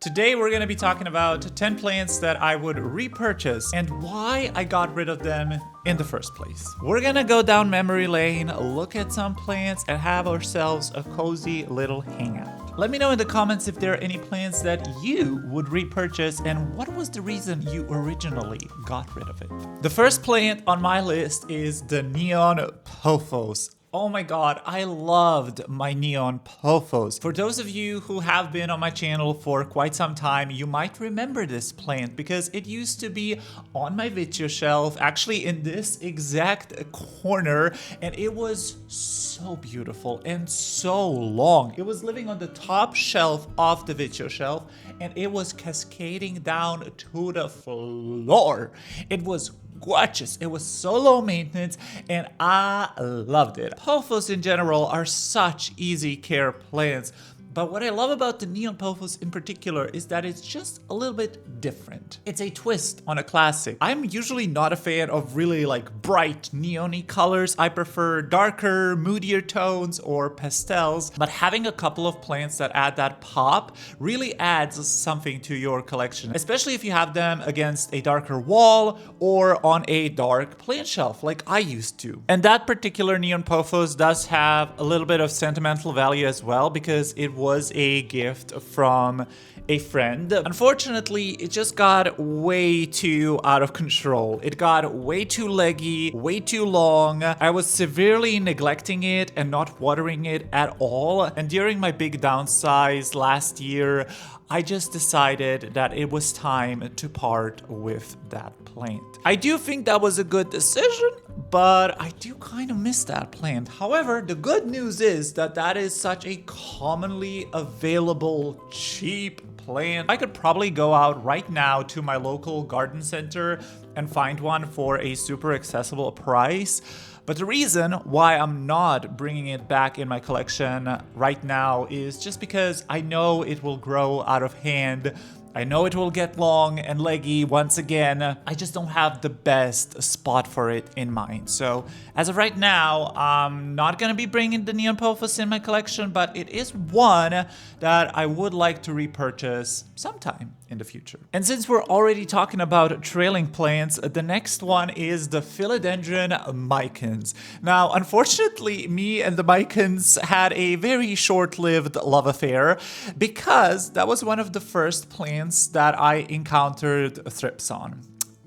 Today we're going to be talking about 10 plants that I would repurchase and why I got rid of them in the first place. We're going to go down memory lane, look at some plants, and have ourselves a cozy little hangout. Let me know in the comments if there are any plants that you would repurchase and what was the reason you originally got rid of it. The first plant on my list is the Neon Pothos. Oh my god, I loved my Neon Pothos. For those of you who have been on my channel for quite some time, you might remember this plant because it used to be on my video shelf, actually in this exact corner, and it was so beautiful and so long. It was living on the top shelf of the video shelf and it was cascading down to the floor. It was gorgeous. It was so low maintenance and I loved it. Pothos in general are such easy care plants, but what I love about the Neon Pothos in particular is that it's just a little bit different. It's a twist on a classic. I'm usually not a fan of really like bright neon-y colors. I prefer darker, moodier tones or pastels, but having a couple of plants that add that pop really adds something to your collection, especially if you have them against a darker wall or on a dark plant shelf like I used to. And that particular Neon Pothos does have a little bit of sentimental value as well because it was a gift from a friend. Unfortunately, it just got way too out of control. It got way too leggy, way too long. I was severely neglecting it and not watering it at all. And during my big downsize last year, I just decided that it was time to part with that plant. I do think that was a good decision, but I do kind of miss that plant. However, the good news is that that is such a commonly available, cheap plant. I could probably go out right now to my local garden center and find one for a super accessible price. But the reason why I'm not bringing it back in my collection right now is just because I know it will grow out of hand. I know it will get long and leggy once again. I just don't have the best spot for it in mind. So as of right now, I'm not gonna be bringing the Neon Pothos in my collection, but it is one that I would like to repurchase sometime in the future. And since we're already talking about trailing plants, the next one is the Philodendron Micans. Now, unfortunately, me and the Micans had a very short-lived love affair because that was one of the first plants that I encountered thrips on.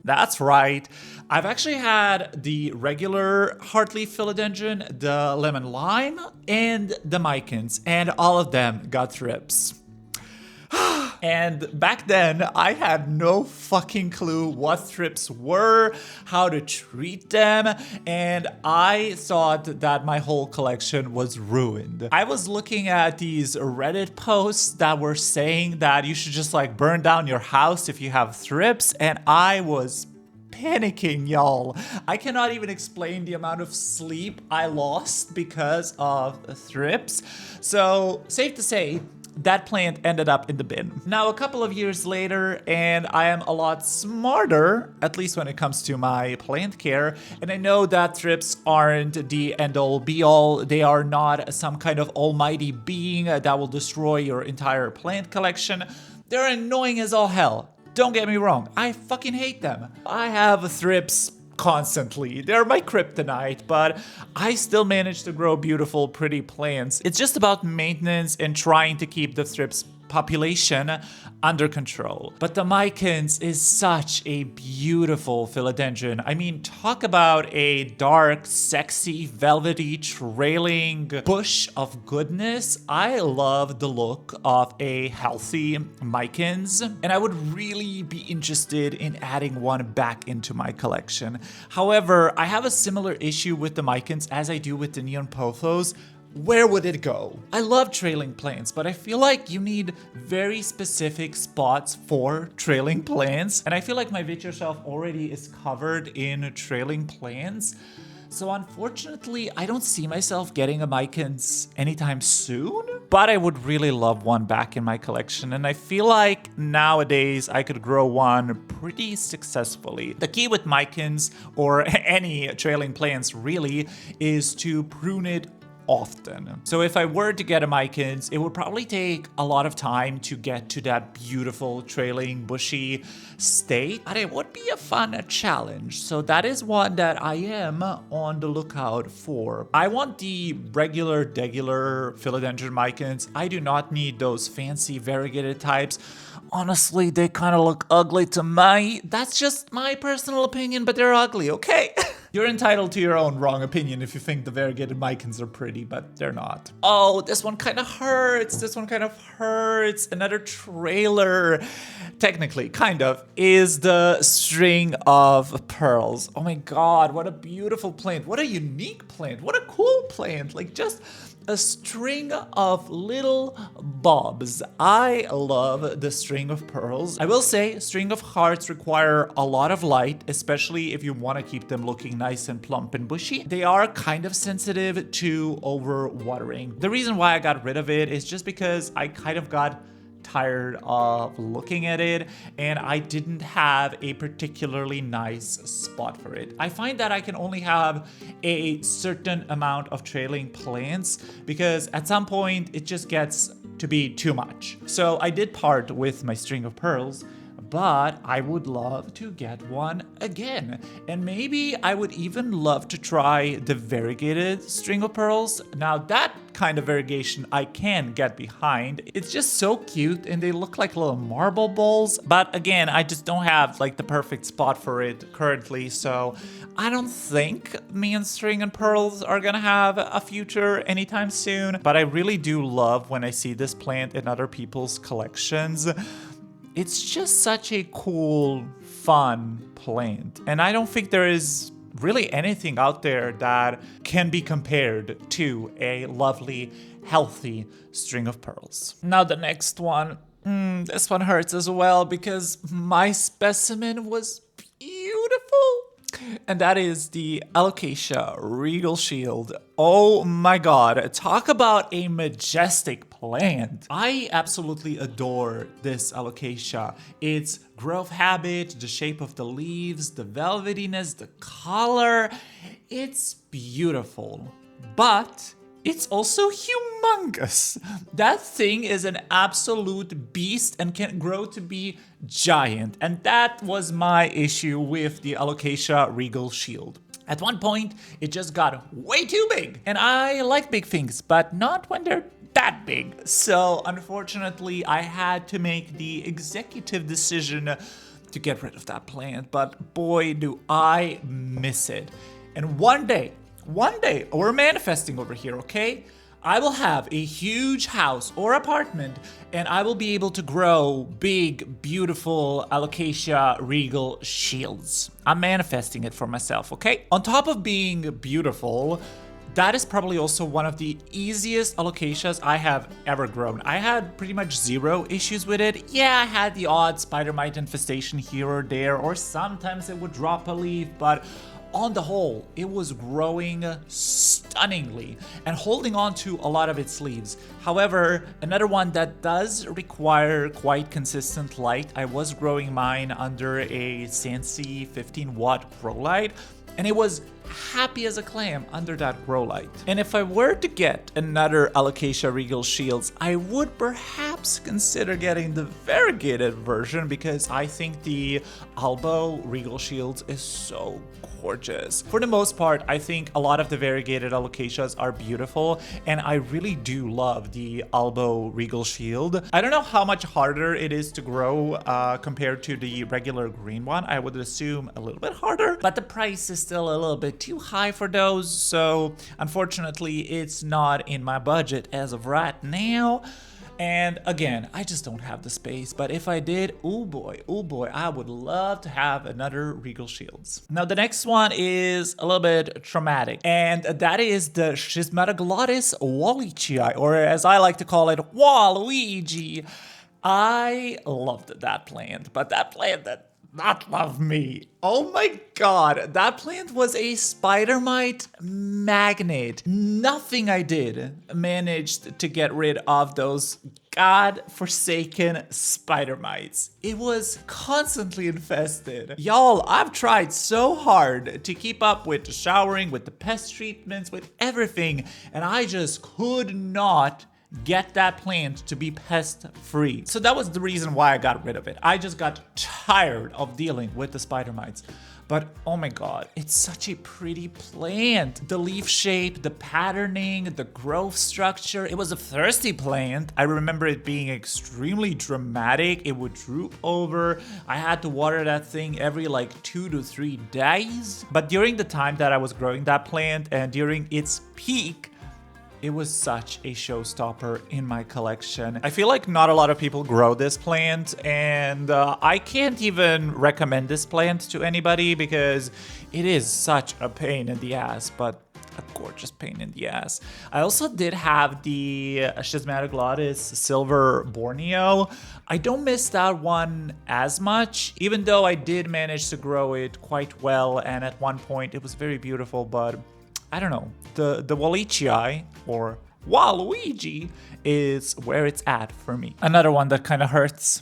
That's right. I've actually had the regular Heartleaf Philodendron, the Lemon Lime, and the Micans, and all of them got thrips. And back then, I had no fucking clue what thrips were, how to treat them, and I thought that my whole collection was ruined. I was looking at these Reddit posts that were saying that you should just like burn down your house if you have thrips, and I was panicking, y'all. I cannot even explain the amount of sleep I lost because of thrips. So, safe to say, that plant ended up in the bin. Now, a couple of years later, and I am a lot smarter, at least when it comes to my plant care, and I know that thrips aren't the end-all be-all. They are not some kind of almighty being that will destroy your entire plant collection. They're annoying as all hell. Don't get me wrong, I fucking hate them. I have thrips constantly. They're my kryptonite, but I still manage to grow beautiful, pretty plants. It's just about maintenance and trying to keep the thrips population under control. But the Micans is such a beautiful philodendron. I mean, talk about a dark, sexy, velvety, trailing bush of goodness. I love the look of a healthy Micans, and I would really be interested in adding one back into my collection. However, I have a similar issue with the Micans as I do with the Neon Pothos. Where would it go? I love trailing plants, but I feel like you need very specific spots for trailing plants. And I feel like my video shelf already is covered in trailing plants. So unfortunately, I don't see myself getting a Micans anytime soon, but I would really love one back in my collection. And I feel like nowadays I could grow one pretty successfully. The key with Micans or any trailing plants really is to prune it often. So if I were to get a Mycans, it would probably take a lot of time to get to that beautiful trailing bushy state, but it would be a fun challenge. So that is one that I am on the lookout for. I want the regular philodendron Mycans. I do not need those fancy variegated types. Honestly, they kind of look ugly to me. That's just my personal opinion, but they're ugly, okay? You're entitled to your own wrong opinion if you think the variegated Mycans are pretty, but they're not. Oh, this one kind of hurts. This one kind of hurts. Another trailer, technically, kind of, is the string of pearls. Oh my god, what a beautiful plant. What a unique plant. What a cool plant. Like, just a string of little bobs. I love the string of pearls. I will say string of hearts require a lot of light, especially if you want to keep them looking nice and plump and bushy. They are kind of sensitive to over watering. The reason why I got rid of it is just because I kind of got tired of looking at it and I didn't have a particularly nice spot for it. I find that I can only have a certain amount of trailing plants because at some point it just gets to be too much. So I did part with my string of pearls, but I would love to get one again. And maybe I would even love to try the variegated string of pearls. Now that kind of variegation I can get behind. It's just so cute and they look like little marble balls. But again, I just don't have like the perfect spot for it currently. So I don't think me and string and pearls are gonna have a future anytime soon. But I really do love when I see this plant in other people's collections. It's just such a cool, fun plant. And I don't think there is really anything out there that can be compared to a lovely, healthy string of pearls. Now the next one, this one hurts as well because my specimen was beautiful. And that is the Alocasia Regal Shield. Oh my god, talk about a majestic plant. I absolutely adore this Alocasia. Its growth habit, the shape of the leaves, the velvetiness, the color. It's beautiful, but it's also humongous. That thing is an absolute beast and can grow to be giant. And that was my issue with the Alocasia Regal Shield. At one point, it just got way too big. And I like big things, but not when they're that big. So unfortunately, I had to make the executive decision to get rid of that plant. But boy, do I miss it. And one day, we're manifesting over here, okay? I will have a huge house or apartment and I will be able to grow big, beautiful Alocasia Regal Shields. I'm manifesting it for myself, okay? On top of being beautiful, that is probably also one of the easiest Alocasias I have ever grown. I had pretty much zero issues with it. Yeah, I had the odd spider mite infestation here or there, or sometimes it would drop a leaf, but on the whole, it was growing stunningly and holding on to a lot of its leaves. However, another one that does require quite consistent light, I was growing mine under a Sansi 15-watt grow light, and it was happy as a clam under that grow light. And if I were to get another Alocasia Regal Shields, I would perhaps consider getting the variegated version because I think the Albo Regal Shields is so gorgeous. For the most part, I think a lot of the variegated Alocasias are beautiful, and I really do love the Albo Regal Shield. I don't know how much harder it is to grow compared to the regular green one. I would assume a little bit harder, but the price is still a little bit too high for those, so unfortunately it's not in my budget as of right now. And again, I just don't have the space, but if I did, oh boy, I would love to have another Regal Shields. Now the next one is a little bit traumatic, and that is the Schismatoglottis wallichii, or as I like to call it, Waluigi. I loved that plant, but that plant that not love me. Oh my god, that plant was a spider mite magnet. Nothing I did managed to get rid of those god-forsaken spider mites. It was constantly infested. Y'all, I've tried so hard to keep up with the showering, with the pest treatments, with everything, and I just could not get that plant to be pest free. So that was the reason why I got rid of it. I just got tired of dealing with the spider mites. But oh my god, it's such a pretty plant. The leaf shape, the patterning, the growth structure. It was a thirsty plant. I remember it being extremely dramatic. It would droop over. I had to water that thing every like 2 to 3 days. But during the time that I was growing that plant and during its peak, it was such a showstopper in my collection. I feel like not a lot of people grow this plant, and I can't even recommend this plant to anybody because it is such a pain in the ass, but a gorgeous pain in the ass. I also did have the Schismatoglottis Silver Borneo. I don't miss that one as much, even though I did manage to grow it quite well, and at one point it was very beautiful, but I don't know, the Wallacei, or Waluigi, is where it's at for me. Another one that kind of hurts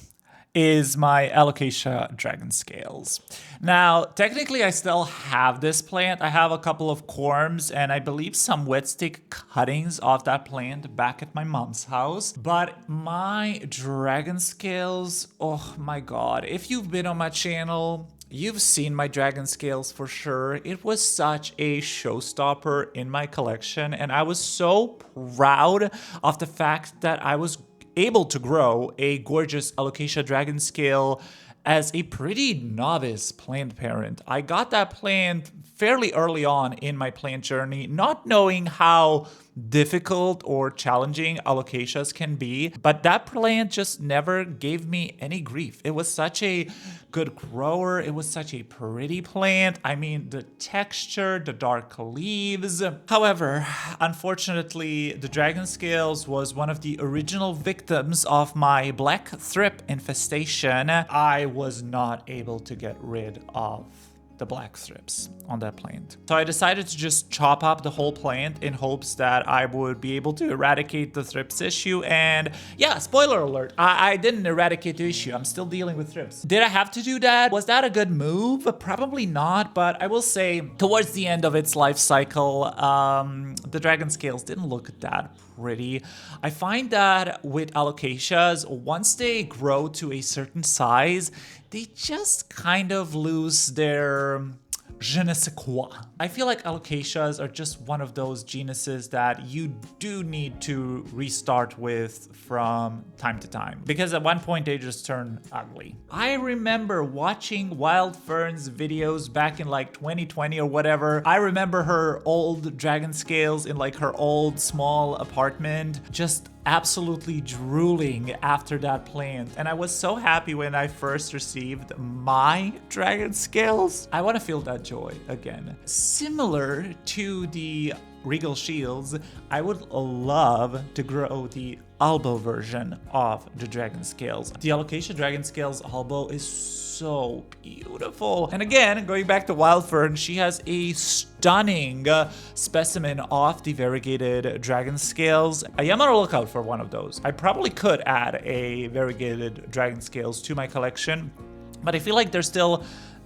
is my Alocasia Dragon Scales. Now, technically I still have this plant. I have a couple of corms and I believe some wet stick cuttings of that plant back at my mom's house. But my Dragon Scales, oh my god, if you've been on my channel, you've seen my Dragon Scales for sure. It was such a showstopper in my collection, and I was so proud of the fact that I was able to grow a gorgeous Alocasia Dragon Scale as a pretty novice plant parent. I got that plant fairly early on in my plant journey, not knowing how difficult or challenging alocasias can be, but that plant just never gave me any grief. It was such a good grower. It was such a pretty plant. I mean, the texture, the dark leaves. However, unfortunately, the Dragon Scales was one of the original victims of my black thrip infestation. I was not able to get rid of the black thrips on that plant. So I decided to just chop up the whole plant in hopes that I would be able to eradicate the thrips issue. And yeah, spoiler alert, I didn't eradicate the issue. I'm still dealing with thrips. Did I have to do that? Was that a good move? Probably not, but I will say towards the end of its life cycle, the Dragon Scales didn't look that pretty. I find that with alocasias, once they grow to a certain size, they just kind of lose their je ne sais quoi. I feel like alocasias are just one of those genuses that you do need to restart with from time to time, because at one point they just turn ugly. I remember watching Wild Fern's videos back in like 2020 or whatever. I remember her old Dragon Scales in like her old small apartment, just absolutely drooling after that plant. And I was so happy when I first received my Dragon Scales. I want to feel that joy again. Similar to the Regal Shields, I would love to grow the Albo version of the Dragon Scales. The Alocasia Dragon Scales Albo is so beautiful. And again, going back to Wild Fern, she has a stunning specimen of the variegated Dragon Scales. I am on a lookout for one of those. I probably could add a variegated Dragon Scales to my collection, but I feel like they're still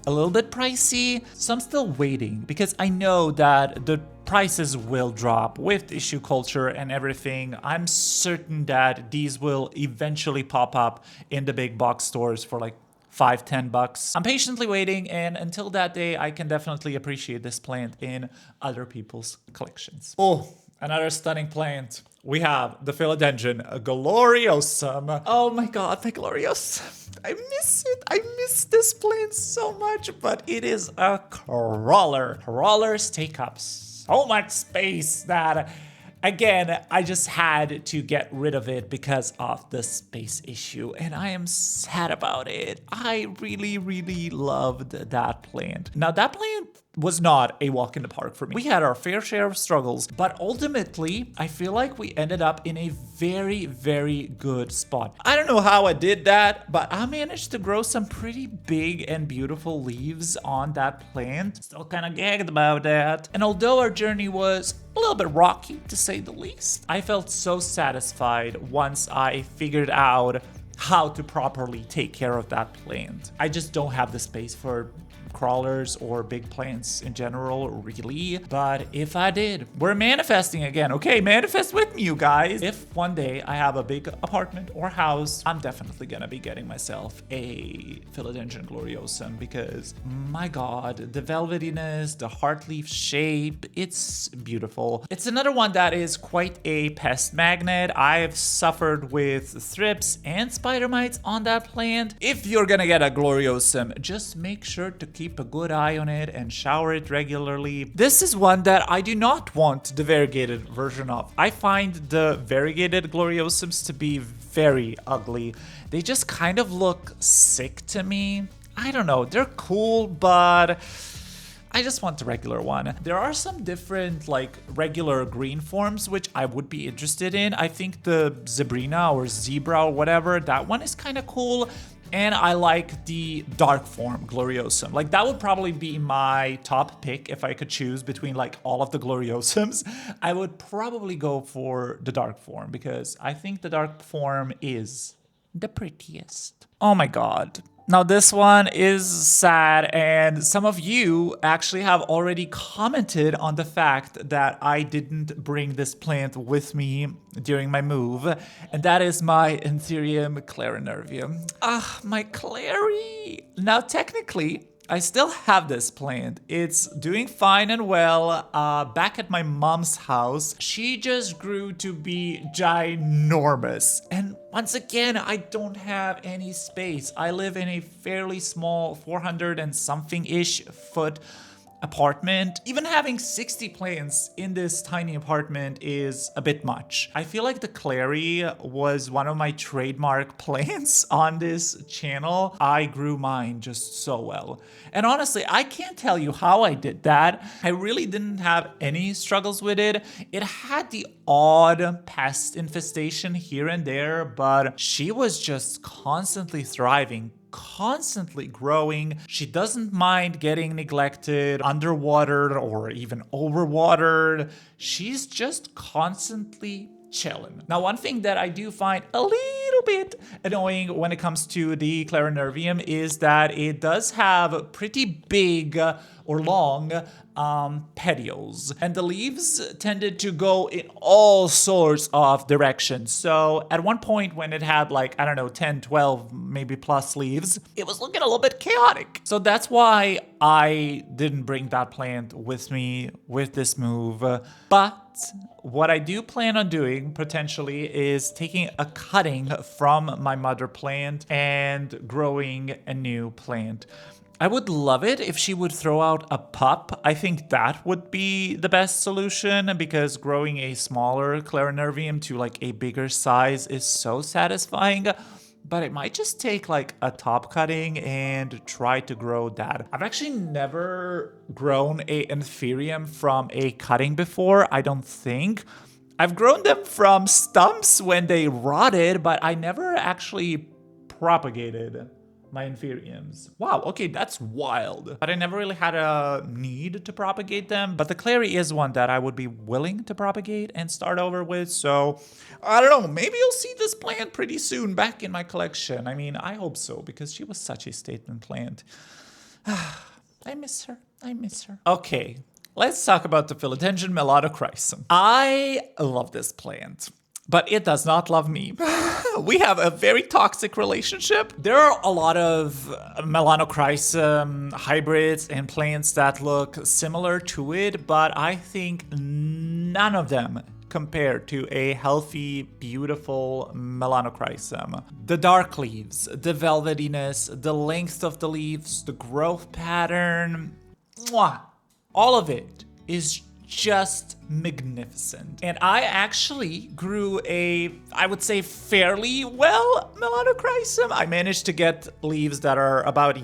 a little bit pricey, so I'm still waiting because I know that the prices will drop with issue culture and everything. I'm certain that these will eventually pop up in the big box stores for like $5-10. I'm patiently waiting, and until that day, I can definitely appreciate this plant in other people's collections. Oh, another stunning plant. We have the Philodendron Gloriosum. Oh my god, my Gloriosum. I miss it. I miss this plant so much, but it is a crawler. Crawlers take up so much space that, again, I just had to get rid of it because of the space issue, and I am sad about it. I really, really loved that plant. Now, that plant was not a walk in the park for me. We had our fair share of struggles, but ultimately, I feel like we ended up in a very, very good spot. I don't know how I did that, but I managed to grow some pretty big and beautiful leaves on that plant. Still kind of gagged about that. And although our journey was a little bit rocky, to say the least, I felt so satisfied once I figured out how to properly take care of that plant. I just don't have the space for crawlers or big plants in general, really. But if I did, we're manifesting again. Okay, manifest with me, you guys. If one day I have a big apartment or house, I'm definitely gonna be getting myself a Philodendron gloriosum because my god, the velvetiness, the heart leaf shape, it's beautiful. It's another one that is quite a pest magnet. I've suffered with thrips and spider mites on that plant. If you're gonna get a gloriosum, just make sure to keep a good eye on it and shower it regularly. This is one that I do not want the variegated version of. I find the variegated gloriosums to be very ugly. They just kind of look sick to me. I don't know, they're cool, but I just want the regular one. There are some different like regular green forms which I would be interested in. I think the Zebrina or Zebra or whatever, that one is kind of cool. And I like the dark form gloriosum. Like that would probably be my top pick if I could choose between like all of the gloriosums. I would probably go for the dark form because I think the dark form is the prettiest. Oh my god. Now this one is sad, and some of you actually have already commented on the fact that I didn't bring this plant with me during my move, and that is my Anthurium clarinervium. Ah, my clary! Now technically, I still have this plant. It's doing fine and well. Back at my mom's house, she just grew to be ginormous. And once again, I don't have any space. I live in a fairly small 400 and something-ish foot apartment. Even having 60 plants in this tiny apartment is a bit much. I feel like the clary was one of my trademark plants on this channel. I grew mine just so well. And honestly, I can't tell you how I did that. I really didn't have any struggles with it. It had the odd pest infestation here and there, but she was just constantly thriving, constantly growing. She doesn't mind getting neglected, underwatered, or even overwatered. She's just constantly chilling. Now, one thing that I do find a little bit annoying when it comes to the clarinervium is that it does have pretty big or long petioles, and the leaves tended to go in all sorts of directions. So at one point when it had like, I don't know, 10, 12, maybe plus leaves, it was looking a little bit chaotic. So that's why I didn't bring that plant with me with this move. But what I do plan on doing potentially is taking a cutting from my mother plant and growing a new plant. I would love it if she would throw out a pup. I think that would be the best solution because growing a smaller clarinervium to like a bigger size is so satisfying. But it might just take like a top cutting and try to grow that. I've actually never grown a Anthurium from a cutting before, I don't think. I've grown them from stumps when they rotted, but I never actually propagated my Anthuriums. Wow, okay, that's wild. But I never really had a need to propagate them. But the clary is one that I would be willing to propagate and start over with. So, I don't know, maybe you'll see this plant pretty soon back in my collection. I mean, I hope so, because she was such a statement plant. I miss her. I miss her. Okay, let's talk about the Philodendron Melanochrysum. I love this plant, but it does not love me. We have a very toxic relationship. There are a lot of Melanochrysum hybrids and plants that look similar to it, but I think none of them compare to a healthy, beautiful Melanochrysum. The dark leaves, the velvetiness, the length of the leaves, the growth pattern, mwah, all of it is just magnificent. And I actually grew I would say fairly well Melanochrysum. I managed to get leaves that are about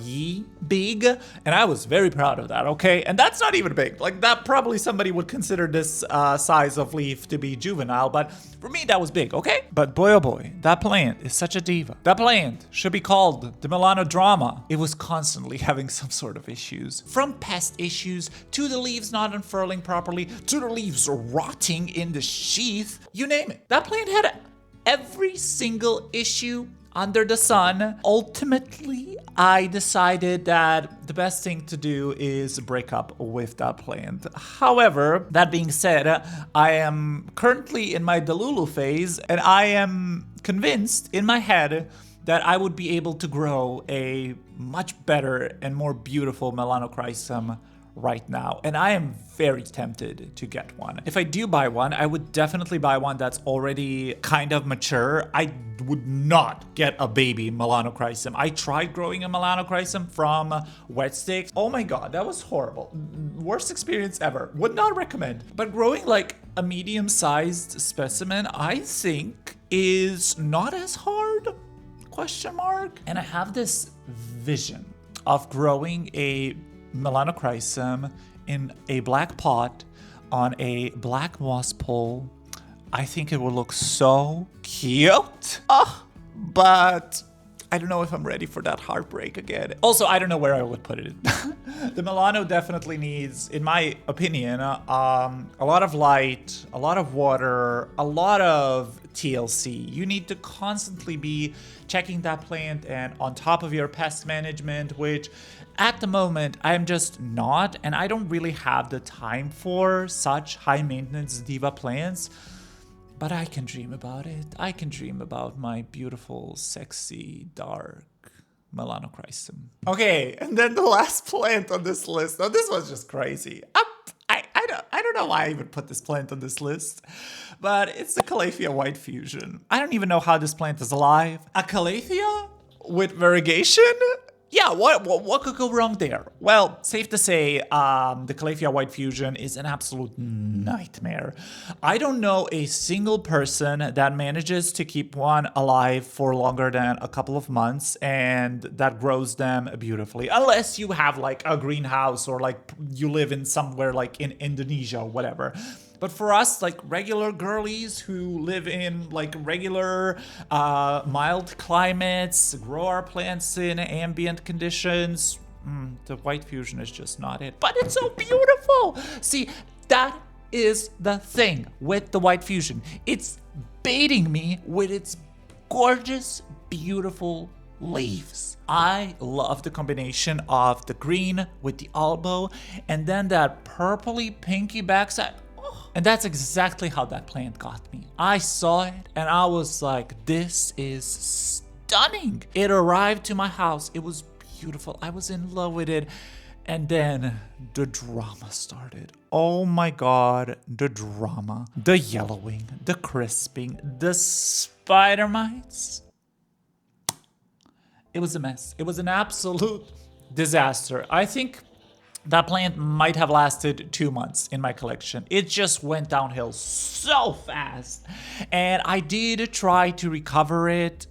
big, and I was very proud of that, okay? And that's not even big. Like, that probably somebody would consider this size of leaf to be juvenile, but for me that was big, okay? But boy oh boy, that plant is such a diva. That plant should be called the Melanodrama. It was constantly having some sort of issues. From pest issues, to the leaves not unfurling properly, to the leaves rotting in the sheath, you name it. That plant had every single issue under the sun. Ultimately, I decided that the best thing to do is break up with that plant. However, that being said, I am currently in my Delulu phase, and I am convinced in my head that I would be able to grow a much better and more beautiful Melanochrysum right now, and I am very tempted to get one. If I do buy one, I would definitely buy one that's already kind of mature. I would not get a baby Melanochrysum. I tried growing a Melanochrysum from wet sticks. Oh my god, that was horrible. Worst experience ever. Would not recommend. But growing like a medium-sized specimen, I think, is not as hard? Question mark. And I have this vision of growing a Melanochrysum in a black pot on a black moss pole. I think it will look so cute. But I don't know if I'm ready for that heartbreak again. Also, I don't know where I would put it. The Milano definitely needs, in my opinion, a lot of light, a lot of water, a lot of TLC. You need to constantly be checking that plant and on top of your pest management, which at the moment I'm just not, and I don't really have the time for such high maintenance diva plants. But I can dream about it. I can dream about my beautiful, sexy, dark Melanochrysum. Okay, and then the last plant on this list. Now, this was just crazy. I don't know why I even put this plant on this list, but it's the Calathea White Fusion. I don't even know how this plant is alive. A Calathea with variegation? Yeah, what could go wrong there? Well, safe to say, the Calathea White Fusion is an absolute nightmare. I don't know a single person that manages to keep one alive for longer than a couple of months and that grows them beautifully. Unless you have like a greenhouse or like you live in somewhere like in Indonesia or whatever. But for us, like regular girlies who live in like regular mild climates, grow our plants in ambient conditions, the White Fusion is just not it. But it's so beautiful. See, that is the thing with the White Fusion. It's baiting me with its gorgeous, beautiful leaves. I love the combination of the green with the albo and then that purpley pinky backside. And that's exactly how that plant got me. I saw it and I was like, this is stunning. It arrived to my house. It was beautiful. I was in love with it. And then the drama started. Oh my god, the drama. The yellowing, the crisping, the spider mites. It was a mess. It was an absolute disaster. I think that plant might have lasted 2 months in my collection. It just went downhill so fast. And I did try to recover it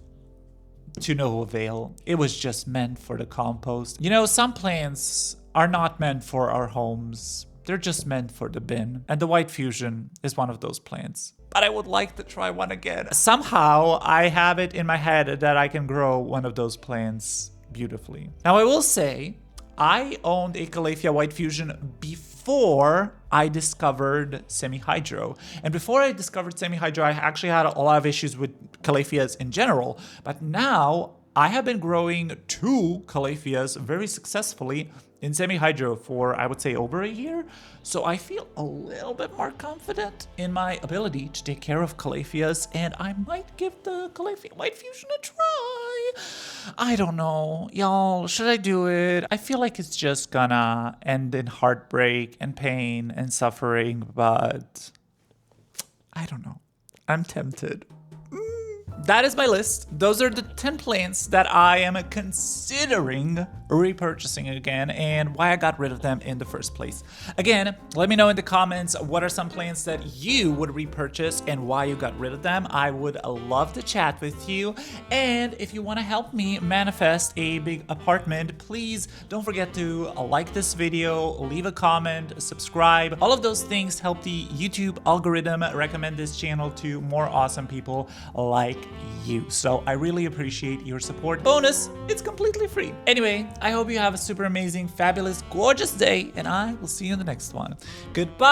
to no avail. It was just meant for the compost. You know, some plants are not meant for our homes. They're just meant for the bin. And the White Fusion is one of those plants. But I would like to try one again. Somehow I have it in my head that I can grow one of those plants beautifully. Now I will say, I owned a Calathea White Fusion before I discovered Semi-Hydro. And before I discovered Semi-Hydro, I actually had a lot of issues with Calatheas in general. But now I have been growing 2 Calatheas very successfully in Semi-Hydro for, I would say, over a year. So I feel a little bit more confident in my ability to take care of Calatheas, and I might give the Calathea White Fusion a try. I don't know, y'all, should I do it? I feel like it's just gonna end in heartbreak and pain and suffering, but I don't know. I'm tempted. That is my list. Those are the 10 plants that I am considering repurchasing again and why I got rid of them in the first place. Again, let me know in the comments what are some plants that you would repurchase and why you got rid of them. I would love to chat with you. And if you want to help me manifest a big apartment, please don't forget to like this video, leave a comment, subscribe. All of those things help the YouTube algorithm recommend this channel to more awesome people like you. So I really appreciate your support. Bonus, it's completely free. Anyway, I hope you have a super amazing, fabulous, gorgeous day, and I will see you in the next one. Goodbye!